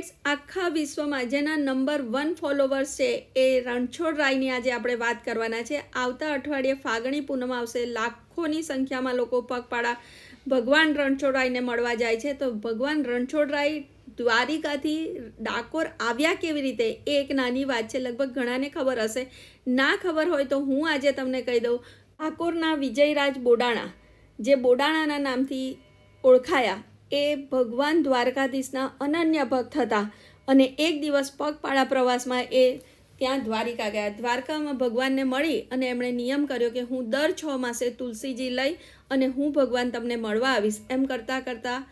Friends, આખા વિશ્વમાં જેના નંબર 1 ફોલોવર્સ છે એ રણછોડરાયની આજે આપણે વાત કરવાના છે. આવતા અઠવાડિયે ફાગણી પૂનમ આવશે. લાખોની સંખ્યામાં લોકો પગપાળા ભગવાન રણછોડરાયને મળવા જાય છે. તો ભગવાન રણછોડરાય દ્વારિકાથી ડાકોર આવ્યા કેવી રીતે એ એક નાની વાત છે. લગભગ ઘણાને ખબર હશે, ના ખબર હોય તો હું આજે તમને કહી દઉં. ડાકોરના વિજયરાજ બોડાણા, જે બોડાણાના નામથી ઓળખાયા, એ ભગવાન દ્વારકાધીશના અનન્ય ભક્ત હતા અને એક દિવસ પગપાળા પ્રવાસમાં એ ત્યાં દ્વારિકા ગયા. દ્વારકામાં ભગવાનને મળી અને એમણે નિયમ કર્યો કે હું દર 6 માસે તુલસીજી લઈ અને હું ભગવાન તમને મળવા આવીશ. એમ કરતાં કરતાં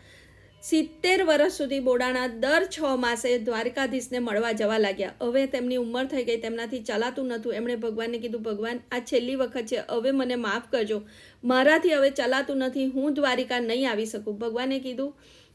70 વર્ષ સુધી બોડાણા દર 6 માસે દ્વારકાધીશને મળવા જવા લાગ્યા. હવે તેમની ઉંમર થઈ ગઈ, તેમનાથી ચલાતું નહોતું. એમણે ભગવાનને કીધું, ભગવાન આ છેલ્લી વખત છે, હવે મને માફ કરજો, મારાથી હવે ચલાતું નથી, હું દ્વારિકા નહીં આવી શકું. ભગવાને કીધું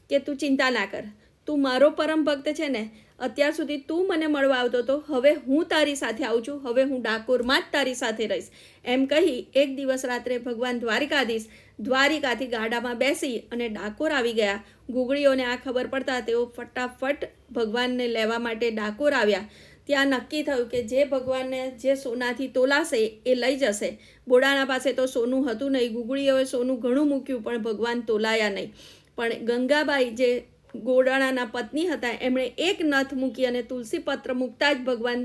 કે તું ચિંતા ના કર, તું મારો પરમ ભક્ત છે ને, અત્યાર સુધી તું મને મળવા આવતો હતો, હવે હું તારી સાથે આવું છું, હવે હું ડાકોરમાં જ તારી સાથે રહીશ. એમ કહી એક દિવસ રાત્રે ભગવાન દ્વારિકાધીશ દ્વારિકાથી ગાડામાં બેસી અને ડાકોર આવી ગયા. ગુગળીઓને આ ખબર પડતા તેઓ ફટાફટ ભગવાનને લેવા માટે ડાકોર આવ્યા. ત્યાં નક્કી થયું કે જે ભગવાનને જે સોનાથી તોલાશે એ લઈ જશે. બોડાણા પાસે તો સોનું હતું નહીં, ગુગળીઓએ સોનું ઘણું મૂક્યું પણ ભગવાન તોલાયા નહીં. પણ ગંગાબાઈ જે બોડાણાના પત્ની હતા, એમણે એક નથ મૂકી અને તુલસી પત્ર મૂકતા જ ભગવાન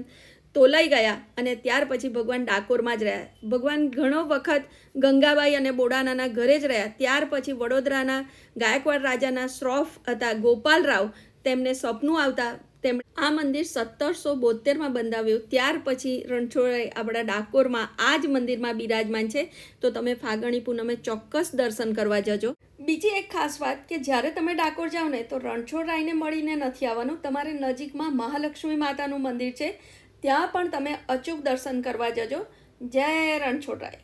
તોલાઈ ગયા અને ત્યાર પછી ભગવાન ડાકોરમાં જ રહ્યા. ભગવાન ઘણો વખત ગંગાબાઈ અને બોડાણાના ઘરે જ રહ્યા. ત્યાર પછી વડોદરાના ગાયકવાડ રાજાના શ્રોફ હતા ગોપાલરાવ, તેમને સપનું આવતા તેમણે આ મંદિર 1772માં બંધાવ્યું. ત્યાર પછી રણછોડરાય આપણા ડાકોરમાં આ જ મંદિરમાં બિરાજમાન છે. તો તમે ફાગણી પૂનમે ચોક્કસ દર્શન કરવા જજો. બીજી એક ખાસ વાત કે જ્યારે તમે ડાકોર જાઓ ને તો રણછોડરાયને મળીને નથી આવવાનું. તમારે નજીકમાં મહાલક્ષ્મી માતાનું મંદિર છે, ત્યાં પણ તમે અચૂક દર્શન કરવા જજો. જય રણછોડરાય.